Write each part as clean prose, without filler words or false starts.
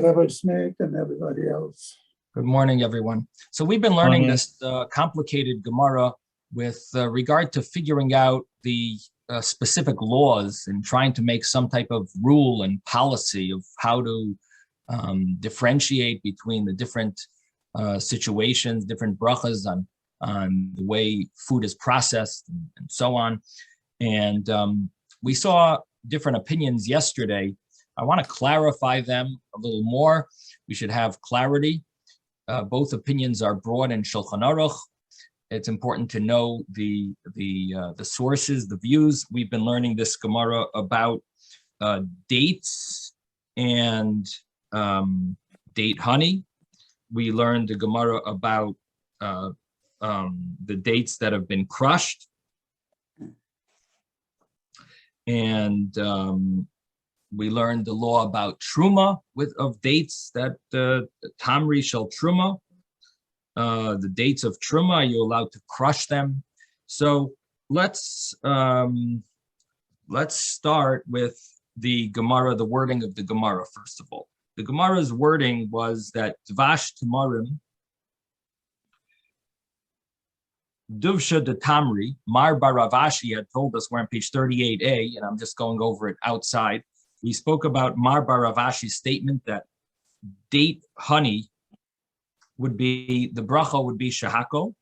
Rabbi Smith and everybody else. Good morning, everyone. So we've been learning this complicated Gemara with regard to figuring out the specific laws and trying to make some type of rule and policy of how to differentiate between the different situations, different brachas on the way food is processed and so on. And we saw different opinions yesterday. I want to clarify them a little more. We should have clarity. Both opinions are broad in Shulchan Aruch. It's important to know the sources, the views. We've been learning this Gemara about dates and date honey. We learned the Gemara about the dates that have been crushed. And we learned the law about truma of dates that tamri shel truma. The dates of truma, you're allowed to crush them. So let's start with the Gemara, the wording of the Gemara first of all. The Gemara's wording was that dvash tamarim Duvsha de Tamri, Mar Baravashi had told us, we're on page 38a, and I'm just going over it outside. We spoke about Mar Baravashi's statement that date honey would be, the bracha would be shahako.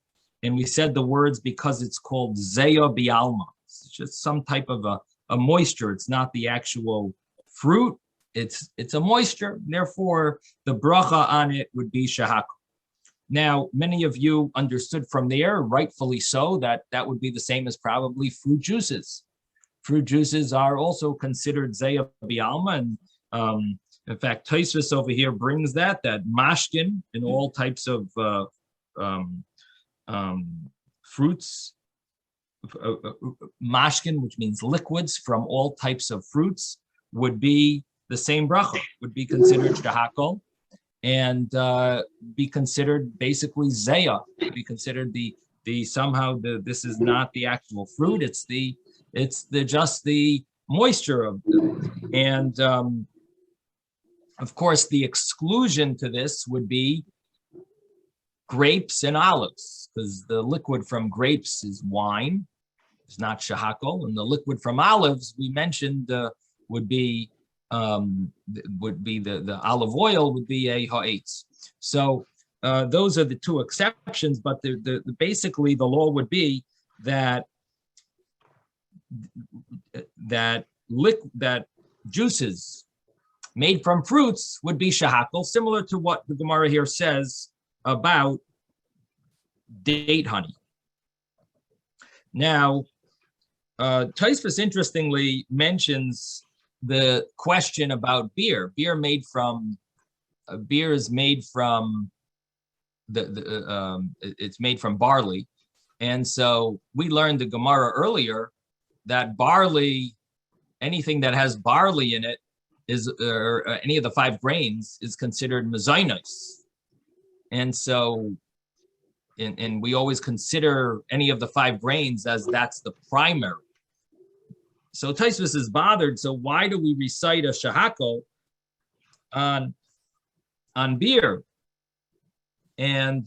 And we said the words because it's called zeya bialma. It's just some type of a moisture. It's not the actual fruit. It's a moisture. Therefore, the bracha on it would be shahako. Now, many of you understood from there, rightfully so, that that would be the same as probably fruit juices. Fruit juices are also considered zeya bialma, and in fact, Tues over here brings that mashkin in all types of fruits, mashkin, which means liquids from all types of fruits, would be the same bracha, would be considered shahakol, and be considered basically zeya, be considered this is not the actual fruit, it's just the moisture of it. And of course, the exclusion to this would be grapes and olives, because the liquid from grapes is wine, it's not shahakol, and the liquid from olives we mentioned would be the olive oil would be a ha'etz. So those are the two exceptions, but basically the law would be that juices made from fruits would be shahakol, similar to what the Gemara here says about date honey. Now, Tues interestingly mentions the question about beer. Beer is made from it's made from barley, and so we learned the Gemara earlier that barley, anything that has barley in it, is or any of the 5 grains is considered mezainos. And so, and we always consider any of the 5 grains as that's the primary. So Tues is bothered. So why do we recite a shahako on beer? And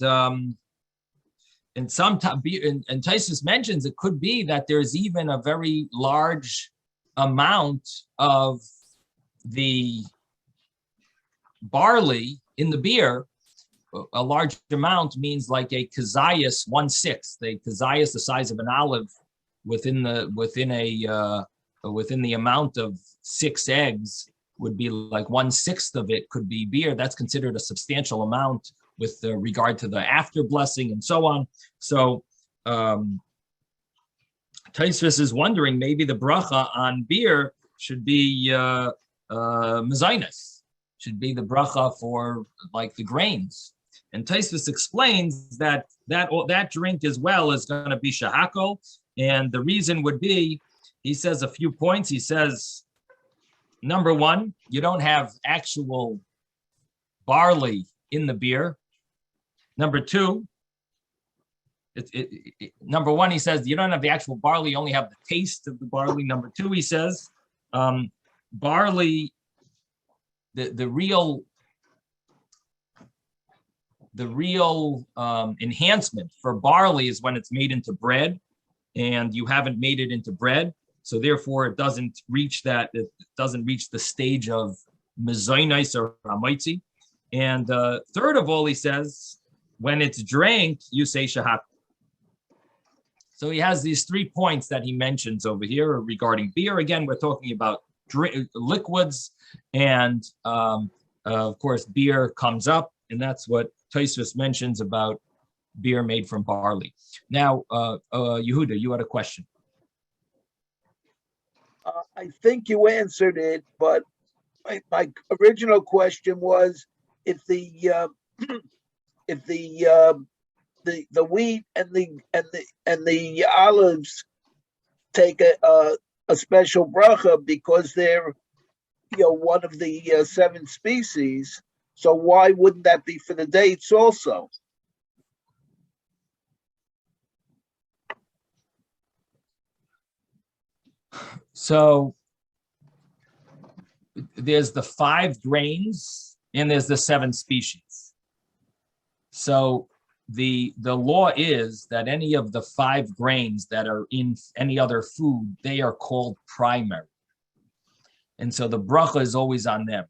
Tues mentions it could be that there's even a very large amount of the barley in the beer. A large amount means like a kezias 1/6, a kezias the size of an olive within the amount of 6 eggs would be like 1/6 of it could be beer. That's considered a substantial amount with regard to the after blessing and so on. So Tues is wondering maybe the bracha on beer should be mezainos, should be the bracha for like the grains. And Tues explains that drink as well is going to be shahako, and the reason would be, he says a few points. He says, number one, you don't have actual barley in the beer. Number two, number one, he says, you don't have the actual barley, you only have the taste of the barley. Number two, he says, barley, the real the real enhancement for barley is when it's made into bread, and you haven't made it into bread. So therefore, it doesn't reach that. It doesn't reach the stage of mezainis or hamaitzi. And third of all, he says, when it's drank, you say shahat. So he has these 3 points that he mentions over here regarding beer. Again, we're talking about liquids, and of course, beer comes up, and that's what Tues mentions about beer made from barley. Now, Yehuda, you had a question. I think you answered it, but my original question was if the wheat and the olives take a special bracha because they're one of the 7 species. So why wouldn't that be for the dates also? So there's the 5 grains and there's the 7 species. So the law is that any of the 5 grains that are in any other food, they are called primary. And so the bracha is always on them.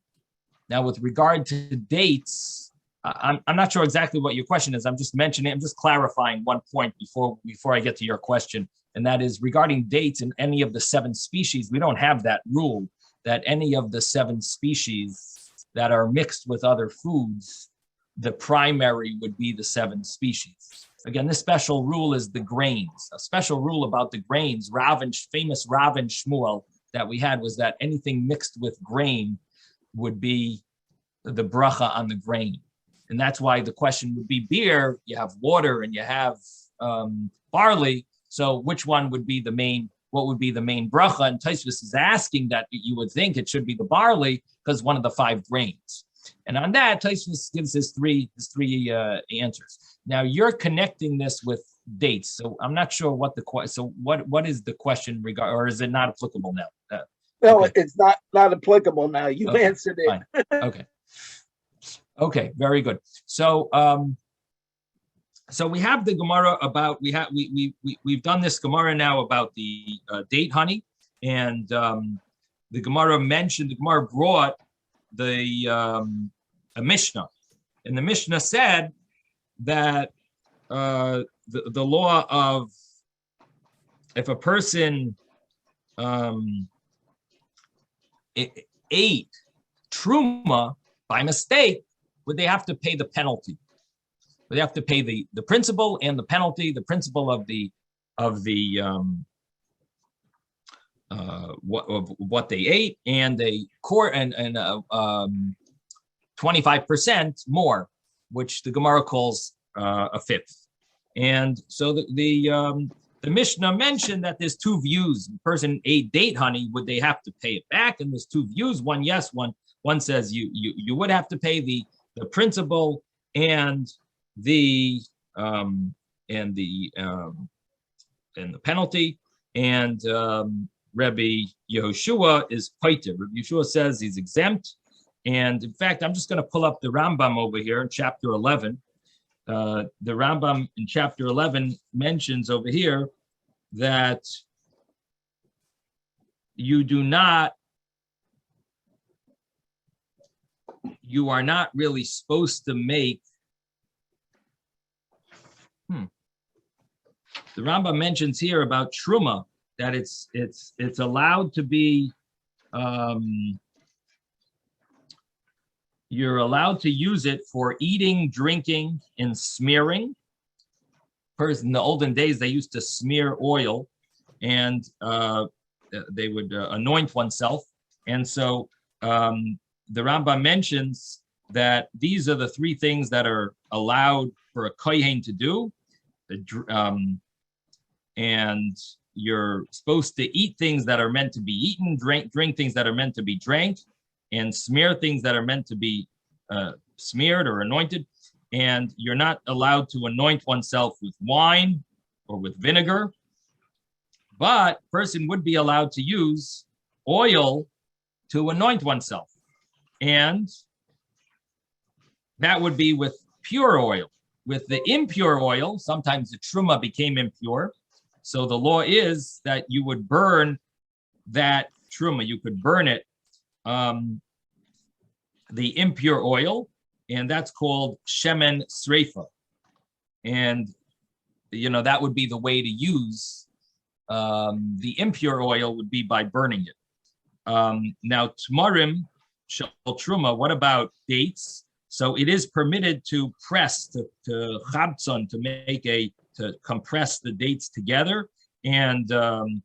Now, with regard to dates, I'm not sure exactly what your question is. I'm just clarifying one point before I get to your question. And that is regarding dates in any of the 7 species, we don't have that rule that any of the 7 species that are mixed with other foods, the primary would be the 7 species. Again, this special rule is the grains. A special rule about the grains, famous Rav and Shmuel that we had was that anything mixed with grain would be the bracha on the grain. And that's why the question would be beer, you have water and you have barley. So which one would be the main, what would be the main bracha? And Tues is asking that you would think it should be the barley because one of the 5 grains. And on that, Tues gives his three answers. Now you're connecting this with dates. So I'm not sure what what is the question regard, or is it not applicable now? No, okay. It's not applicable now. You answered it. Okay. Okay, very good. So so we have the Gemara about we've done this Gemara now about the date honey, and the Gemara brought a Mishnah, and the Mishnah said that the law of if a person ate truma by mistake, would they have to pay the penalty? Would they have to pay the principal and the penalty? The principal of what they ate, and a court and 25% more, which the Gemara calls a fifth. And so the Mishnah mentioned that there's 2 views. The person ate date honey, would they have to pay it back? And there's 2 views. One yes, one says you would have to pay the principal and the penalty. And Rabbi Yehoshua is paiter. Rabbi Yehoshua says he's exempt. And in fact, I'm just going to pull up the Rambam over here in chapter 11. The Rambam in chapter 11 mentions over here that you are not really supposed to make. The Rambam mentions here about truma that it's allowed to be. You're allowed to use it for eating, drinking, and smearing. First, in the olden days, they used to smear oil, and they would anoint oneself. And so the Rambam mentions that these are the 3 things that are allowed for a kohen to do. And you're supposed to eat things that are meant to be eaten, drink things that are meant to be drank, and smear things that are meant to be smeared or anointed. And you're not allowed to anoint oneself with wine or with vinegar, but person would be allowed to use oil to anoint oneself. And that would be with pure oil. With the impure oil, sometimes the truma became impure. So the law is that you would burn that truma. You could burn it, the impure oil, and that's called shemen sreifa. And, that would be the way to use the impure oil would be by burning it. Now, tamarim shel truma, what about dates? So it is permitted to press, to chabtzon, to compress the dates together and to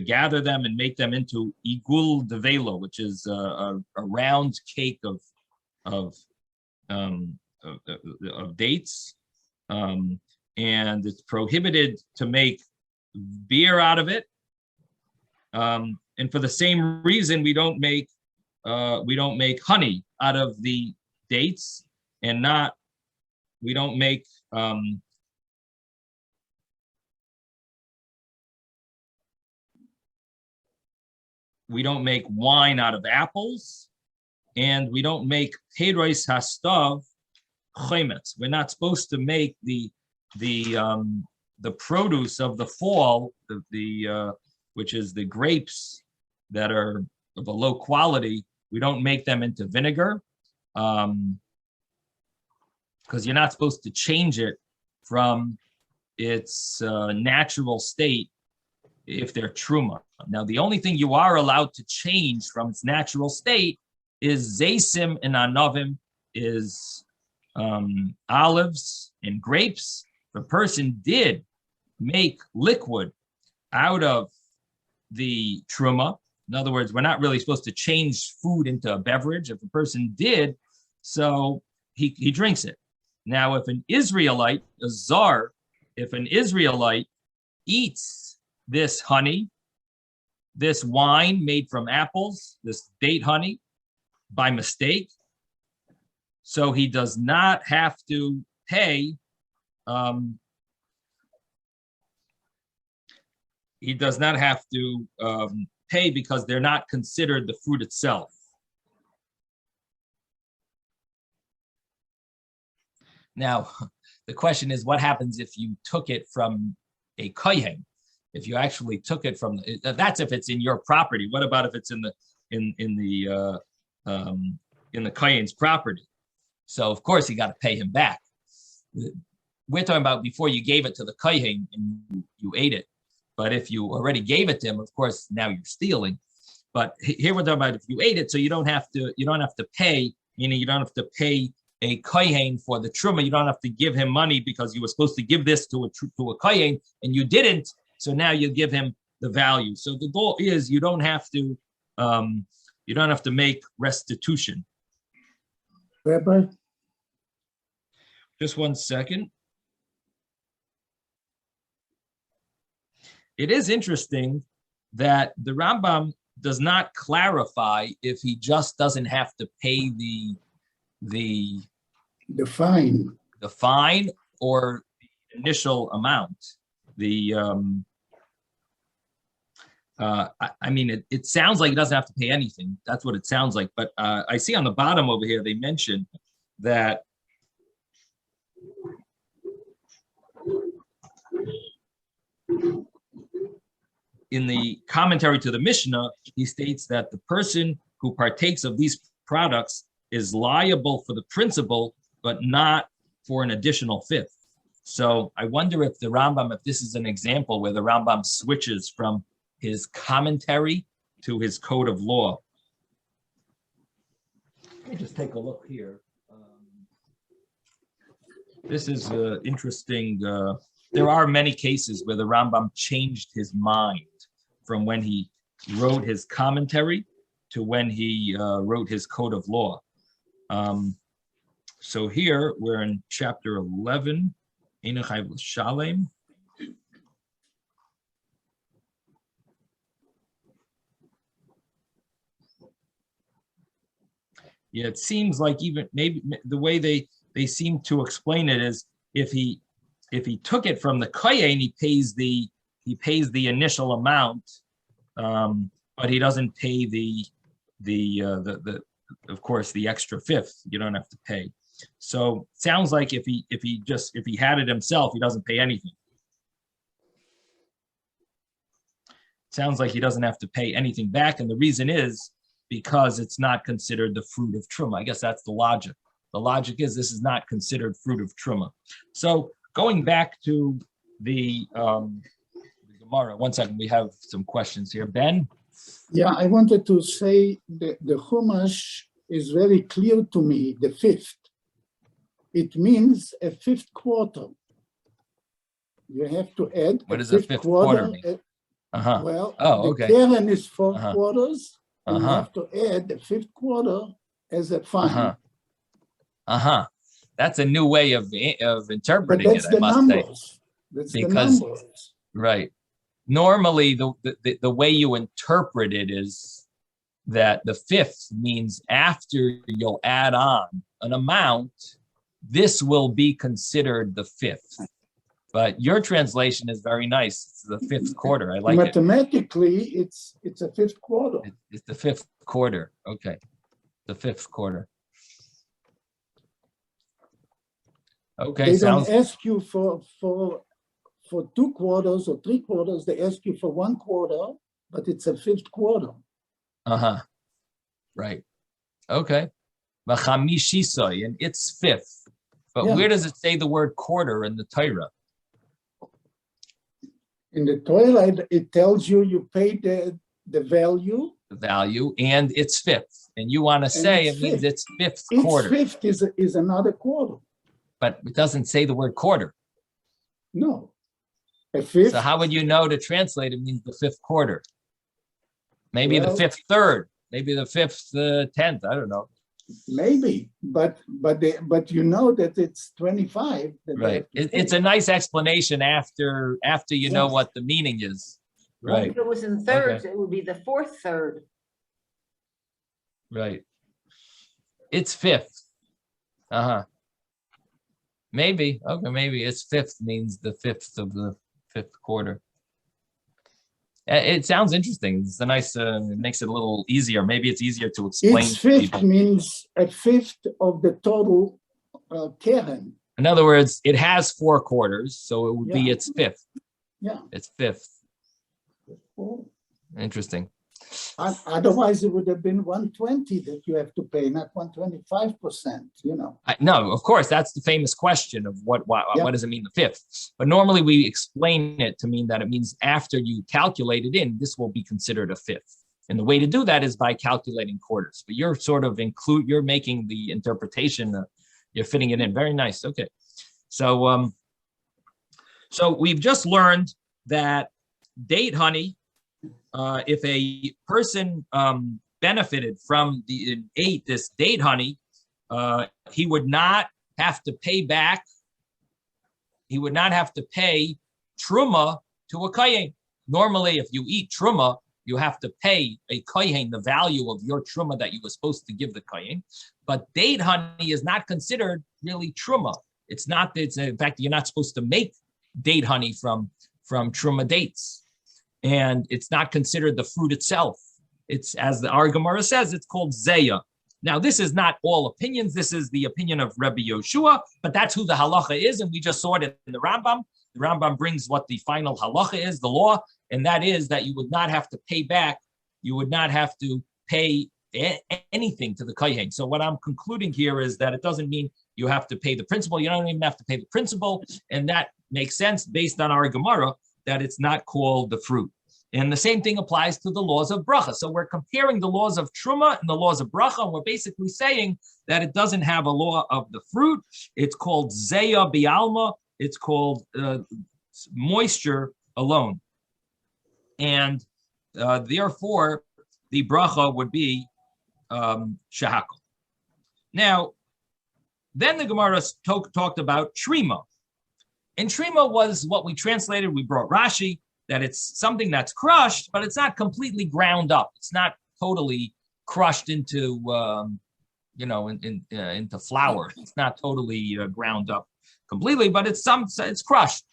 gather them and make them into igul develo, which is a round cake of dates. And it's prohibited to make beer out of it. And for the same reason, we don't make honey out of the dates, and we don't make wine out of apples, and we don't make heiros hastav chemetz. We're not supposed to make the produce of the fall, which is the grapes that are of a low quality. We don't make them into vinegar because you're not supposed to change it from its natural state if they're truma. Now, the only thing you are allowed to change from its natural state is zaysim and anovim, is olives and grapes. If a person did make liquid out of the truma, in other words, we're not really supposed to change food into a beverage. If a person did, so he drinks it. Now, if an Israelite, a czar, if an Israelite eats this honey, this wine made from apples, this date honey, by mistake, so he does not have to pay. He does not have to pay because they're not considered the fruit itself. Now, the question is, what happens if you took it from a kohen? If you actually took it from, that's if it's in your property. What about if it's in the kohen's property? So of course you got to pay him back. We're talking about before you gave it to the kohen and you ate it. But if you already gave it to him, of course, now you're stealing. But here we're talking about if you ate it, so you don't have to pay, meaning you don't have to pay a kohen for the truma. You don't have to give him money because you were supposed to give this to a kohen and you didn't. So now you give him the value. So the goal is you don't have to make restitution. Rabbi? Just one second. It is interesting that the Rambam does not clarify if he just doesn't have to pay the fine or the initial amount. I mean, it sounds like he doesn't have to pay anything. That's what it sounds like. But I see on the bottom over here, they mention that in the commentary to the Mishnah, he states that the person who partakes of these products is liable for the principal, but not for an additional fifth. So I wonder if the Rambam, if this is an example where the Rambam switches from his commentary to his code of law. Let me just take a look here. This is interesting. There are many cases where the Rambam changed his mind from when he wrote his commentary to when he wrote his code of law. So here we're in chapter 11, Einachayv L'Shalem. Yeah, it seems like even maybe the way they seem to explain it is if he took it from the kohen, he pays the initial amount, but he doesn't pay the of course the extra fifth. You don't have to pay. So sounds like if he had it himself, he doesn't pay anything. Sounds like he doesn't have to pay anything back, and the reason is because it's not considered the fruit of truma. I guess that's the logic. The logic is this is not considered fruit of truma. So going back to the Gemara, 1 second, we have some questions here. Ben? Yeah, I wanted to say that the Chumash is very clear to me, the fifth. It means a fifth quarter. You have to add What does a fifth quarter mean? Well, oh, the okay. Keren is 4 quarters, and you have to add the fifth quarter as a fine. That's a new way of interpreting but that's it, the I must numbers. say. That's Because, the numbers. Right. Normally, the way you interpret it is that the fifth means after you'll add on an amount, this will be considered the fifth. But your translation is very nice. It's the fifth quarter. I like it. Mathematically, it's a fifth quarter. It's the fifth quarter. Okay. The fifth quarter. Okay. They don't ask you for 2 quarters or 3 quarters. They ask you for 1 quarter, but it's a fifth quarter. Right. Okay. V'chamishisai, and it's fifth. But Yeah. where does it say the word quarter in the Torah? In the Torah, it tells you pay the value. The value, and it's fifth. And you want to say it means it's fifth quarter. Each fifth is another quarter. But it doesn't say the word quarter. No. A fifth. So how would you know to translate it means the fifth quarter? Maybe the fifth third. Maybe the fifth tenth. I don't know. Maybe, but you know that it's 25. Right. It's a nice explanation after you know what the meaning is. Right. If it was in thirds, Okay. it would be the fourth third. Right. It's fifth. Maybe. Okay, maybe it's fifth means the fifth of the fifth quarter. It sounds interesting. It's a nice, it makes it a little easier. Maybe it's easier to explain Each to fifth people. means a fifth of the total Keren. In other words, it has 4 quarters, so it would be Yeah. its fifth. Yeah. It's fifth. Oh. Interesting. Otherwise, it would have been 120 that you have to pay, not 125%, No, of course, that's the famous question of what does it mean the fifth? But normally we explain it to mean that it means after you calculate it in, this will be considered a fifth. And the way to do that is by calculating quarters. But you're sort of you're making the interpretation, you're fitting it in. Very nice. Okay. So, so we've just learned that date honey, if a person benefited from this date honey, he would not have to pay back. He would not have to pay truma to a kohen. Normally, if you eat truma, you have to pay a kohen the value of your truma that you were supposed to give the kohen. But date honey is not considered really truma. It's not. It's in fact you're not supposed to make date honey from truma dates. And it's not considered the fruit itself. It's, as our Gemara says, it's called zeya. Now, this is not all opinions. This is the opinion of Rabbi Yoshua, but that's who the halacha is, and we just saw it in the Rambam. The Rambam brings what the final halacha is, the law, and that is that you would not have to pay back. You would not have to pay anything to the kohen. So what I'm concluding here is that it doesn't mean you have to pay the principal. You don't even have to pay the principal, and that makes sense based on our Gemara that it's not called the fruit. And the same thing applies to the laws of bracha. So we're comparing the laws of truma and the laws of bracha, and we're basically saying that it doesn't have a law of the fruit. It's called zeya bialma. It's called moisture alone. And therefore, the bracha would be shahakal. Now, then the Gemara talked about trima. And trima was what we translated. We brought Rashi, that it's something that's crushed, but it's not completely ground up. It's not totally crushed into, into flour. It's not totally ground up completely, but it's crushed.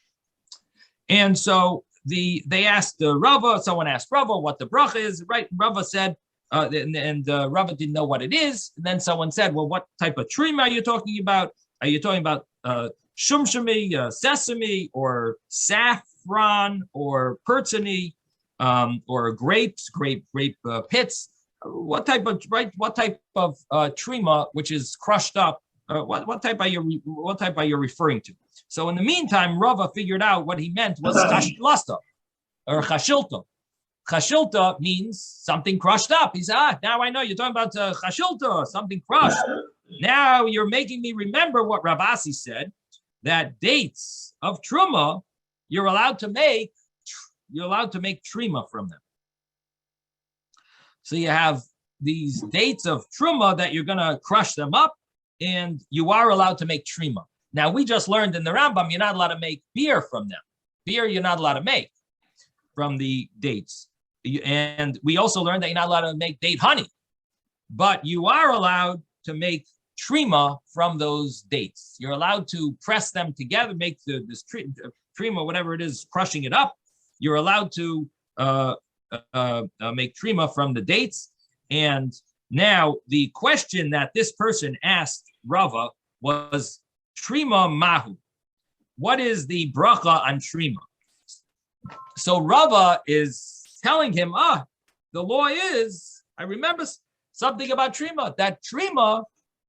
And so they asked Rava, someone asked Rava what the bracha is, right? Rava said, and Rava didn't know what it is. And then someone said, well, what type of trima are you talking about? Are you talking about shumshami, sesame, or saffron, or pertany, or grapes, grape pits? What type of trima, which is crushed up? What type are you referring to? So in the meantime, Rava figured out what he meant was chashilasta or chashilta. Chashilta means something crushed up. He said, now I know you're talking about chashilta, something crushed. Now you're making me remember what Ravasi said, that dates of truma, you're allowed to make trima from them. So you have these dates of truma that you're going to crush them up, and you are allowed to make trima. Now, we just learned in the Rambam, you're not allowed to make beer from them. Beer, you're not allowed to make from the dates. And we also learned that you're not allowed to make date honey. But you are allowed to make trima from those dates. You're allowed to press them together, make this trima, whatever it is, crushing it up. You're allowed to make trima from the dates. And now the question that this person asked Rava was trima mahu. What is the bracha on trima? So Rava is telling him, the law is, I remember something about trima, that trima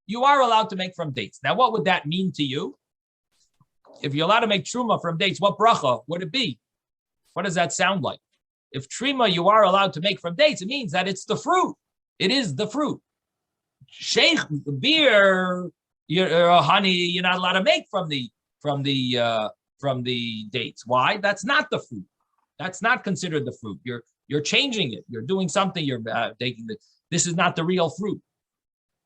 you are allowed to make from dates. Now, what would that mean to you? If you're allowed to make truma from dates, what bracha would it be? What does that sound like? If trima you are allowed to make from dates, it means that it's the fruit. It is the fruit. Sheikh beer, honey, you're not allowed to make from the dates. Why? That's not the fruit. That's not considered the fruit. You're changing it. You're doing something. You're taking the. This is not the real fruit.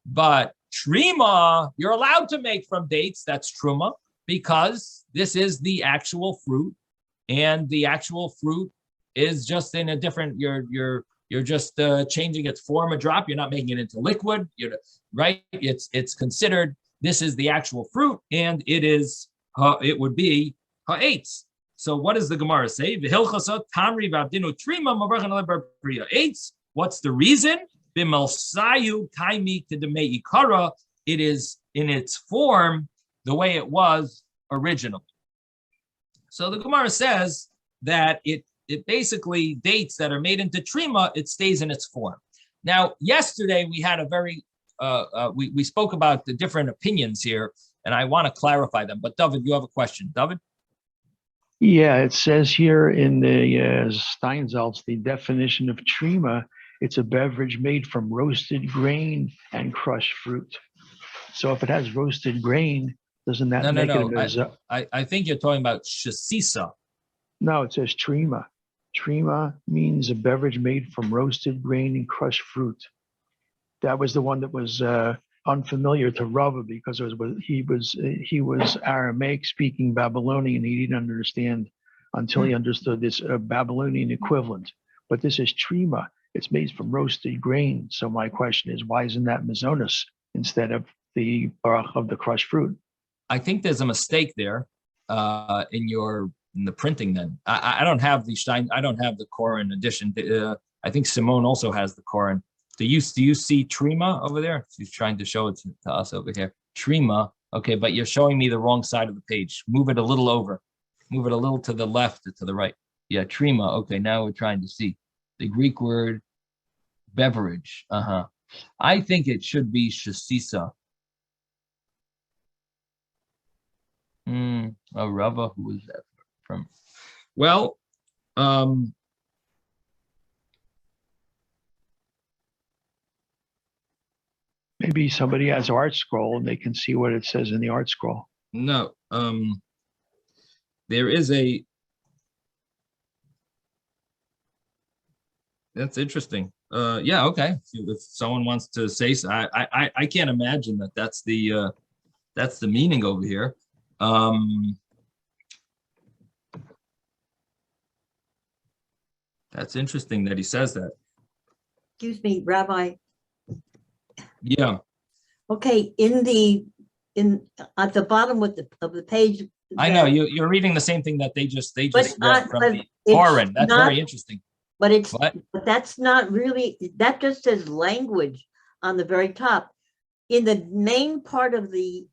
But trima, you're allowed to make from dates. That's truma, because this is the actual fruit, and the actual fruit is just in a different. You're just changing its form a drop. You're not making it into liquid. Right. It's considered. This is the actual fruit, and it is. It would be ha'etz. So what does the Gemara say? V'hilchasa tamri v'avdinu trima mavrachan lebar priya eitz. What's the reason? B'melsayu kaimi kedemei ikara. It is in its form the way it was originally. So the Gemara says that it basically dates that are made into trima, it stays in its form. Now, yesterday we had a very we spoke about the different opinions here, and I want to clarify them. But David, you have a question, David? Yeah, it says here in the Steinsaltz, the definition of trima, it's a beverage made from roasted grain and crushed fruit. So if it has roasted grain, doesn't that make it? I think you're talking about shasisa. No, it says trima. Trima means a beverage made from roasted grain and crushed fruit. That was the one that was unfamiliar to Rava, because he was Aramaic speaking Babylonian. He didn't understand until he understood this Babylonian equivalent. But this is trima. It's made from roasted grain. So my question is, why isn't that mazonos instead of the barach of the crushed fruit? I think there's a mistake there in the printing. Then I don't have the Stein. I don't have the Koran edition. I think Simone also has the Koran. Do you see trima over there? She's trying to show it to us over here. Trima. Okay, but you're showing me the wrong side of the page. Move it a little over. Move it a little to the left or to the right. Yeah, trima. Okay, now we're trying to see the Greek word beverage. I think it should be shasisa. Rava, who is that from? Well, maybe somebody has Art Scroll and they can see what it says in the Art Scroll. No, there is a. That's interesting. Yeah, okay. If someone wants to say so, I can't imagine that that's the meaning over here. That's interesting that he says that. Excuse me, Rabbi. Yeah. Okay, at the bottom of the page. I know you're reading the same thing that they just read from the it's Koran. That's not- very interesting. But it's, What? but that's not really, that just says language on the very top. In the main part of the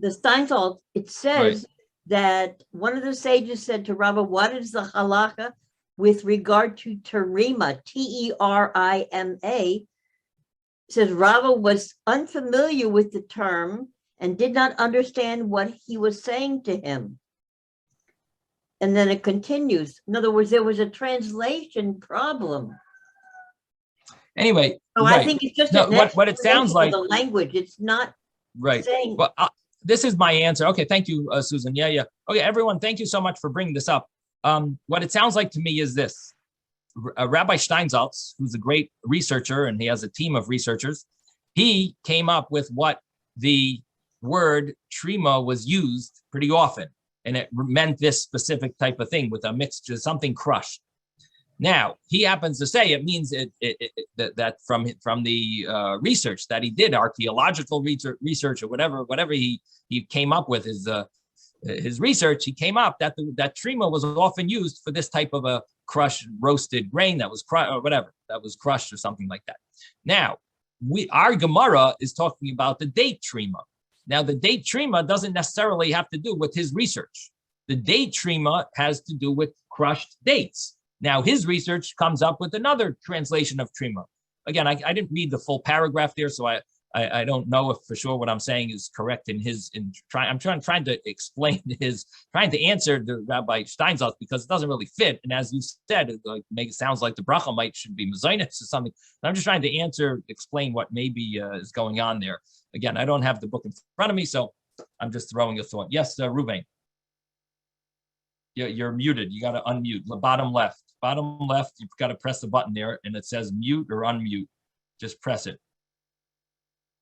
Steinsaltz, it says that one of the sages said to Rava, what is the halacha with regard to terima, Terima? Says Rava was unfamiliar with the term and did not understand what he was saying to him. And then it continues. In other words, there was a translation problem. Anyway, So I think it's just No, an what it sounds explanation like- of the language. It's not right. saying. Well, this is my answer. Okay, thank you, Susan. Yeah. Okay, everyone, thank you so much for bringing this up. What it sounds like to me is this. Rabbi Steinsaltz, who's a great researcher, and he has a team of researchers, he came up with what the word trima was used pretty often, and it meant this specific type of thing with a mixture, something crushed. Now, he happens to say it means that from the research that he did, archaeological research or whatever he came up with his research, he came up that that trima was often used for this type of a crushed roasted grain that was crushed or whatever that was crushed or something like that. Now, our Gemara is talking about the date trima. Now, the date trima doesn't necessarily have to do with his research. The date trima has to do with crushed dates. Now, his research comes up with another translation of trima. Again, I didn't read the full paragraph there, so I don't know if for sure what I'm saying is correct I'm trying to explain trying to answer the Rabbi Steinsaltz because it doesn't really fit. And as you said, it sounds like the bracha should be mezainis or something. I'm just trying to explain what maybe is going on there. Again, I don't have the book in front of me, so I'm just throwing a thought. Yes, Ruvain. You're muted. You got to unmute. The bottom left. Bottom left, you've got to press the button there, and it says mute or unmute. Just press it.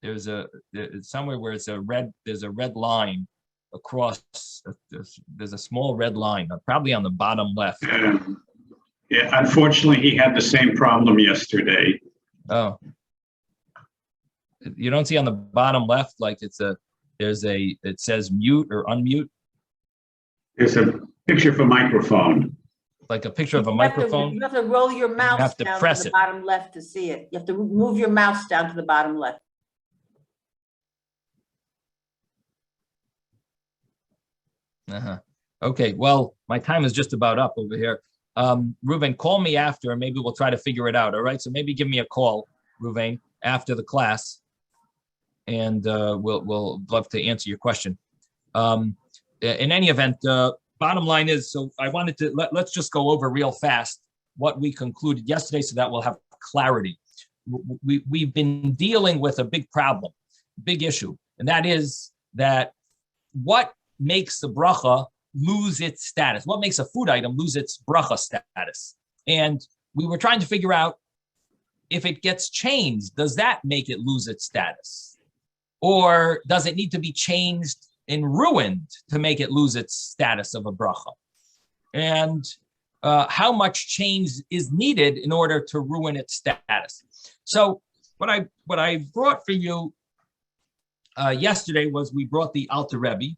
There's somewhere where there's a red line across. There's a small red line, probably on the bottom left. Yeah, unfortunately, he had the same problem yesterday. Oh, you don't see on the bottom left like it says mute or unmute. There's a picture of a microphone. Like a picture of a You microphone. have to roll your mouse have to down press to the it. bottom left to see it. You have to move your mouse down to the bottom left. Okay, well, my time is just about up over here. Ruvain, call me after, and maybe we'll try to figure it out. All right, so maybe give me a call, Ruvain, after the class, and we'll love to answer your question. In any event, bottom line is, so I wanted to let's just go over real fast what we concluded yesterday, so that we'll have clarity. We've been dealing with a big problem, big issue, and that is that what makes the bracha lose its status? What makes a food item lose its bracha status? And we were trying to figure out if it gets changed, does that make it lose its status? Or does it need to be changed and ruined to make it lose its status of a bracha? And how much change is needed in order to ruin its status? So what I brought for you yesterday was we brought the Alter Rebbe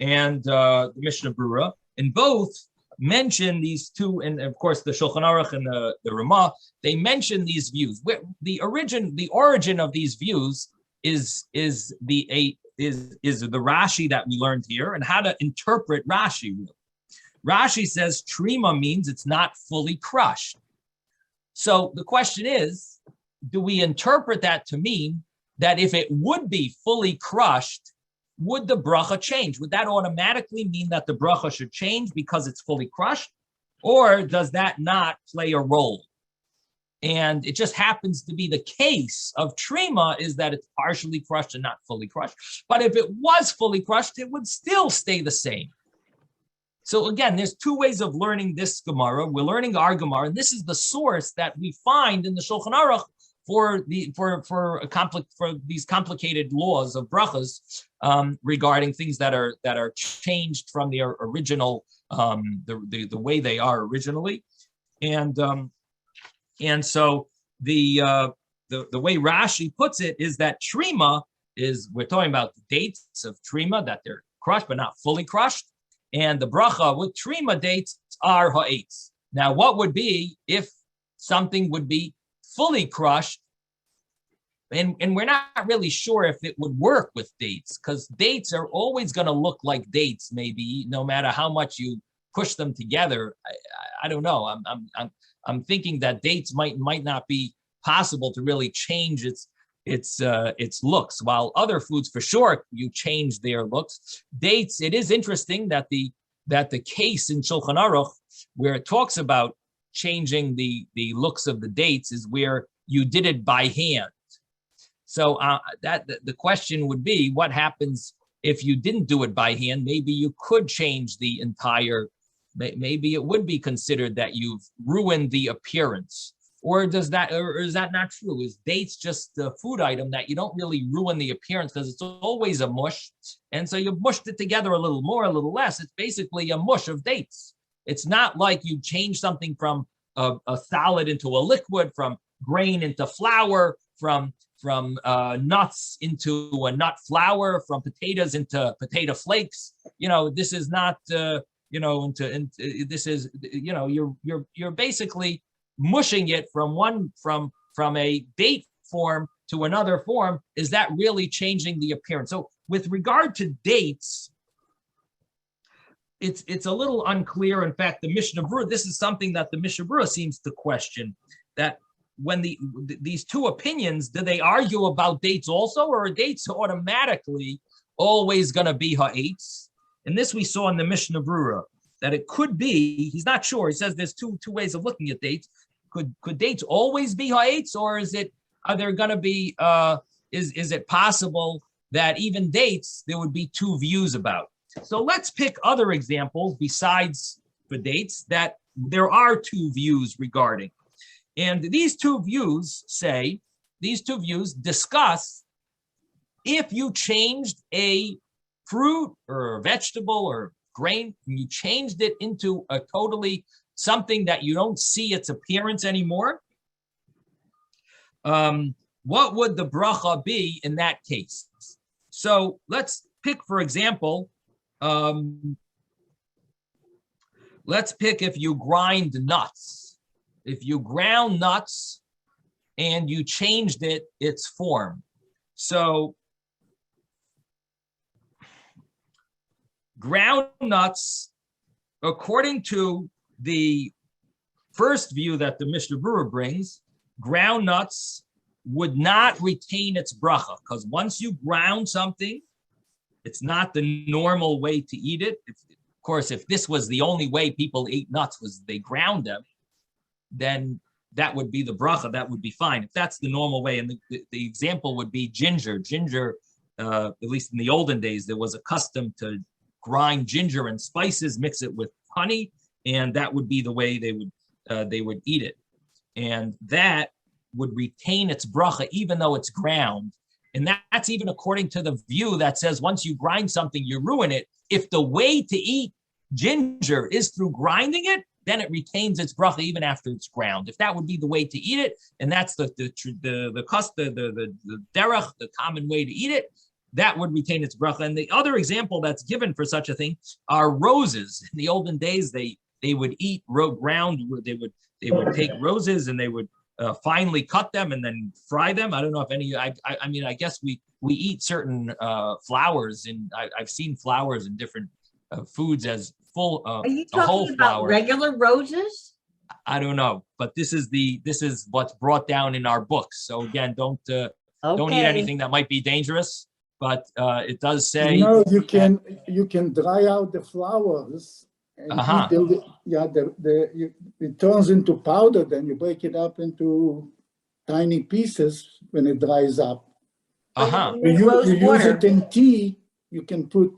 and the Mishnah Brura, and both mention these two, and of course the Shulchan Aruch and the Ramah, they mention these views. The origin of these views is the Rashi that we learned here, and how to interpret Rashi. Rashi says trima means it's not fully crushed. So the question is, do we interpret that to mean that if it would be fully crushed, would the bracha change? Would that automatically mean that the bracha should change because it's fully crushed? Or does that not play a role? And it just happens to be the case of trima is that it's partially crushed and not fully crushed. But if it was fully crushed, it would still stay the same. So again, there's two ways of learning this Gemara. We're learning our Gemara, and this is the source that we find in the Shulchan Aruch for these complicated laws of brachas regarding things that are changed from the original the way they are originally, and so the way Rashi puts it is that trima is, we're talking about the dates of trima, that they're crushed but not fully crushed, and the bracha with trima dates are ha'etz. Now, what would be if something would be fully crushed? And we're not really sure if it would work with dates, because dates are always going to look like dates, maybe, no matter how much you push them together. I don't know. I'm thinking that dates might not be possible to really change its looks, while other foods for sure you change their looks. Dates, it is interesting that the case in Shulchan Aruch where it talks about changing the looks of the dates is where you did it by hand. So that the question would be, what happens if you didn't do it by hand? Maybe you could change the entire, maybe it would be considered that you've ruined the appearance. Or is that not true? Is dates just a food item that you don't really ruin the appearance because it's always a mush? And so you mushed it together a little more, a little less. It's basically a mush of dates. It's not like you change something from a solid into a liquid, from grain into flour, from nuts into a nut flour, from potatoes into potato flakes. This is not, this is, you're basically mushing it from a date form to another form. Is that really changing the appearance? So with regard to dates, it's a little unclear. In fact, the Mishnah Berurah, this is something that the Mishnah Berurah seems to question, that when these two opinions, do they argue about dates also, or are dates automatically always going to be ha'etz? And this we saw in the Mishnah Berurah, that it could be, he's not sure. He says there's two ways of looking at dates. Could dates always be ha'etz, or are there going to be, is it possible that even dates, there would be two views about? So let's pick other examples besides for dates that there are two views regarding. And these two views discuss if you changed a fruit or a vegetable or grain, and you changed it into a totally something that you don't see its appearance anymore, what would the bracha be in that case? So let's pick, for example, let's pick if you grind nuts. If you ground nuts and you changed its form. So ground nuts, according to the first view that the Mishnah Berurah brings, ground nuts would not retain its bracha, because once you ground something, it's not the normal way to eat it. Of course, if this was the only way people ate nuts was they ground them, then that would be the bracha, that would be fine. If that's the normal way, and the example would be ginger. Ginger, at least in the olden days, there was a custom to grind ginger and spices, mix it with honey, and that would be the way they would eat it. And that would retain its bracha even though it's ground. And that's even according to the view that says once you grind something, you ruin it. If the way to eat ginger is through grinding it, then it retains its bracha even after it's ground. If that would be the way to eat it, and that's the derech, the common way to eat it, that would retain its bracha. And the other example that's given for such a thing are roses. In the olden days, they would eat ground. They would take roses and they would finely cut them and then fry them. I don't know if any. I mean, I guess we eat certain flowers, and I've seen flowers in different foods as full Are you a whole talking about flower. regular roses? I don't know, but this is what's brought down in our books. So again, don't eat anything that might be dangerous. But it does say you can dry out the flowers and it turns into powder. Then you break it up into tiny pieces when it dries up. You use it in tea. You can put.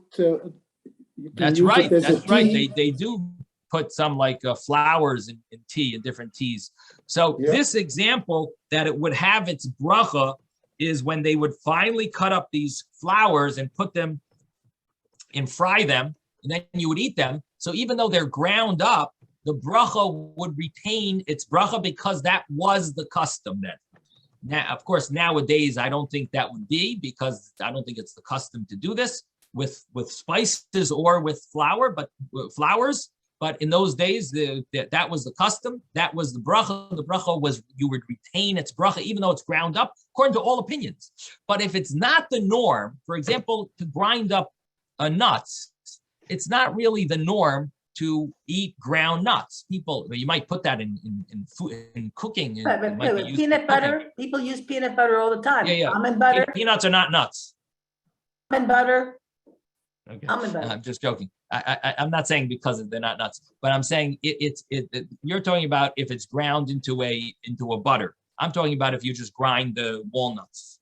That's right. That's right. They do put some like flowers in tea, in different teas. So this example that it would have its bracha is when they would finally cut up these flowers and put them and fry them, and then you would eat them. So even though they're ground up, the bracha would retain its bracha because that was the custom then. Now, of course, nowadays, I don't think that would be, because I don't think it's the custom to do this with spices or with flowers. But in those days, that was the custom. That was the bracha. The bracha was you would retain its bracha, even though it's ground up, according to all opinions. But if it's not the norm, for example, to grind up nuts, it's not really the norm to eat ground nuts. People, you might put that in food, in cooking. But It might be used peanut for butter, cooking. people use peanut butter all the time. Yeah. Almond butter, Peanuts are not nuts. almond butter, Okay. almond butter. I'm just joking. I'm not saying because they're not nuts, but I'm saying you're talking about if it's ground into a butter. I'm talking about if you just grind the walnuts,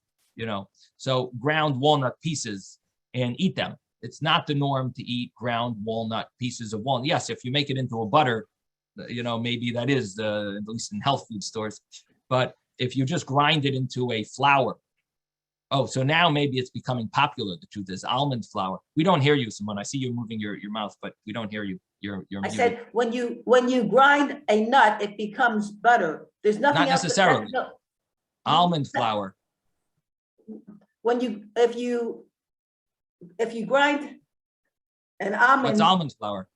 so ground walnut pieces and eat them. It's not the norm to eat ground walnut pieces of walnut. Yes, if you make it into a butter, maybe that is at least in health food stores. But if you just grind it into a flour, so now maybe it's becoming popular. The truth is almond flour. We don't hear you, Simone. I see you moving your mouth, but we don't hear you. You're I said, when you grind a nut, it becomes butter. There's nothing Not else. necessarily. Almond flour. If you grind an almond. What's almond flour?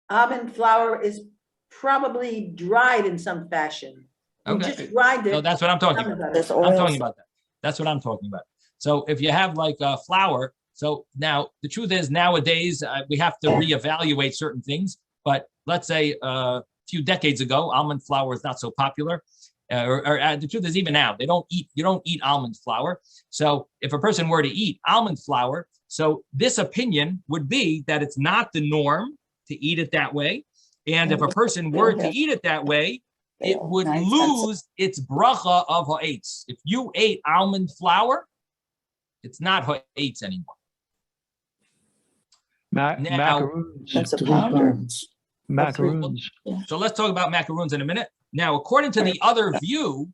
Almond flour is probably dried in some fashion. You Okay. just grind it. So that's what I'm talking about. There's I'm oils. talking about that. That's what I'm talking about. So if you have like a flour, so now the truth is nowadays we have to reevaluate certain things. But let's say a few decades ago, almond flour is not so popular. The truth is even now you don't eat almond flour. So if a person were to eat almond flour, so this opinion would be that it's not the norm to eat it that way. And if a person were to eat it that way, it would lose its bracha of ha'etz. If you ate almond flour, it's not ha'etz anymore. Macaroons. That's a Three powder. pounds. Macaroons. So let's talk about macaroons in a minute. Now, according to the other view,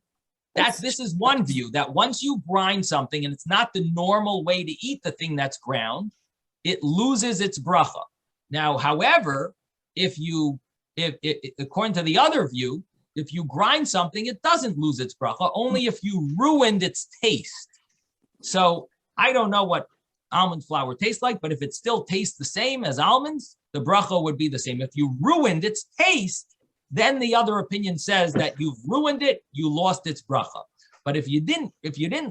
this is one view that once you grind something and it's not the normal way to eat the thing that's ground, it loses its bracha. Now, however, if according to the other view, if you grind something, it doesn't lose its bracha, only if you ruined its taste. So I don't know what almond flour tastes like, but if it still tastes the same as almonds, the bracha would be the same. If you ruined its taste, then the other opinion says that you've ruined it, you lost its bracha. But if you didn't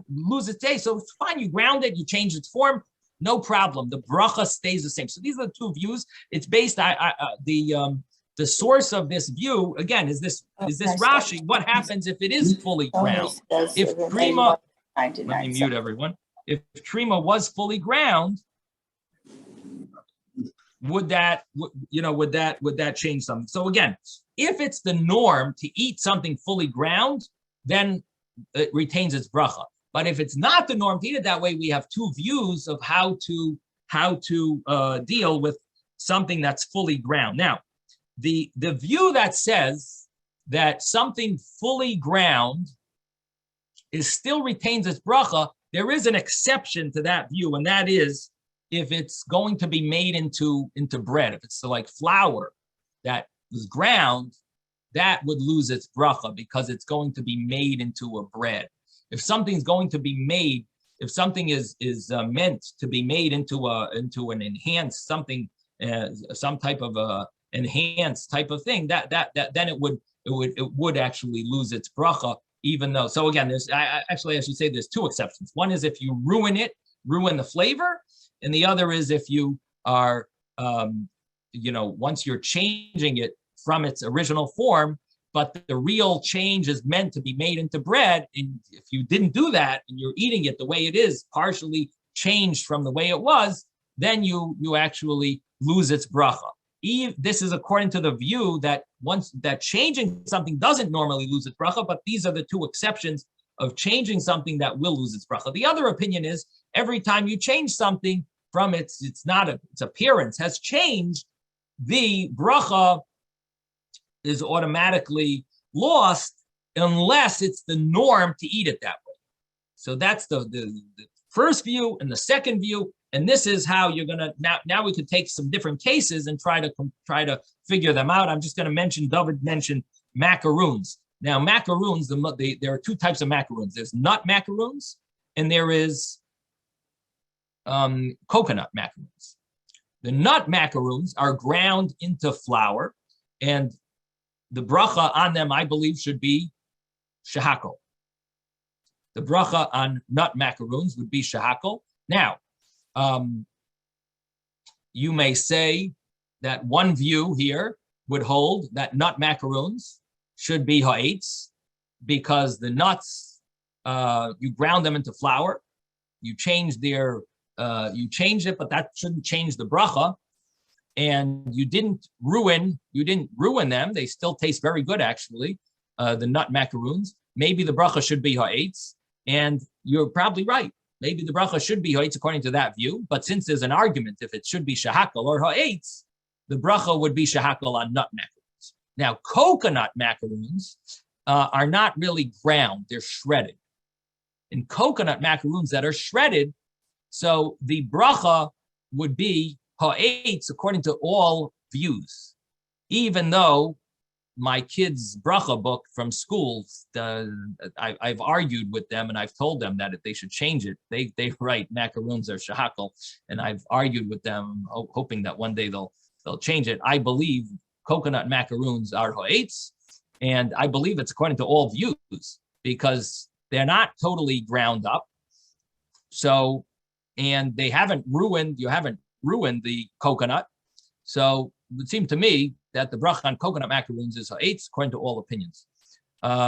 lose its taste, so it's fine, you ground it, you change its form, no problem. The bracha stays the same. So these are the two views. It's based the source of this view again is this Rashi. What happens if it is fully ground? If trima, let me mute everyone. If trima was fully ground, would that change something? So again, if it's the norm to eat something fully ground, then it retains its bracha. But if it's not the norm to eat it that way, we have two views of how to deal with something that's fully ground. Now, the view that says that something fully ground still retains its bracha, there is an exception to that view, and that is if it's going to be made into bread. If it's like flour that was ground, that would lose its bracha because it's going to be made into a bread. If something's going to be made, if something is meant to be made into an enhanced something, some type of a enhanced type of thing, that then it would actually lose its bracha. Even though, so again, I should say there's two exceptions. One is if you ruin the flavor, and the other is if you are, once you're changing it from its original form, but the real change is meant to be made into bread, and if you didn't do that and you're eating it the way it is, partially changed from the way it was, then you actually lose its bracha. This is according to the view that once that changing something doesn't normally lose its bracha, but these are the two exceptions of changing something that will lose its bracha. The other opinion is every time you change something from its appearance has changed, the bracha is automatically lost unless it's the norm to eat it that way. So that's the first view and the second view. And this is how you're gonna now we could take some different cases and try to figure them out. I'm just gonna mention, David mentioned macaroons. Now macaroons, there are two types of macaroons. There's nut macaroons and there is coconut macaroons. The nut macaroons are ground into flour, and the bracha on them, I believe, should be shehakol. The bracha on nut macaroons would be shehakol. Now, you may say that one view here would hold that nut macaroons should be ha'etz, because the nuts, you ground them into flour, you change it, but that shouldn't change the bracha. And you didn't ruin them. They still taste very good, actually, the nut macaroons. Maybe the bracha should be ha'etz, and you're probably right. Maybe the bracha should be ha'etz according to that view. But since there's an argument if it should be shehakol or ha'etz, the bracha would be shehakol on nut macaroons. Now, coconut macaroons are not really ground; they're shredded. And coconut macaroons that are shredded, so the bracha would be ha'etz according to all views, even though my kids' bracha book from school, I've argued with them and I've told them that if they should change it, they write macaroons are shehakol, and I've argued with them, hoping that one day they'll change it. I believe coconut macaroons are ha'etz, and I believe it's according to all views because they're not totally ground up. So, and you haven't ruined the coconut. So it would seem to me that the bracha on coconut macaroons is ha'etz according to all opinions.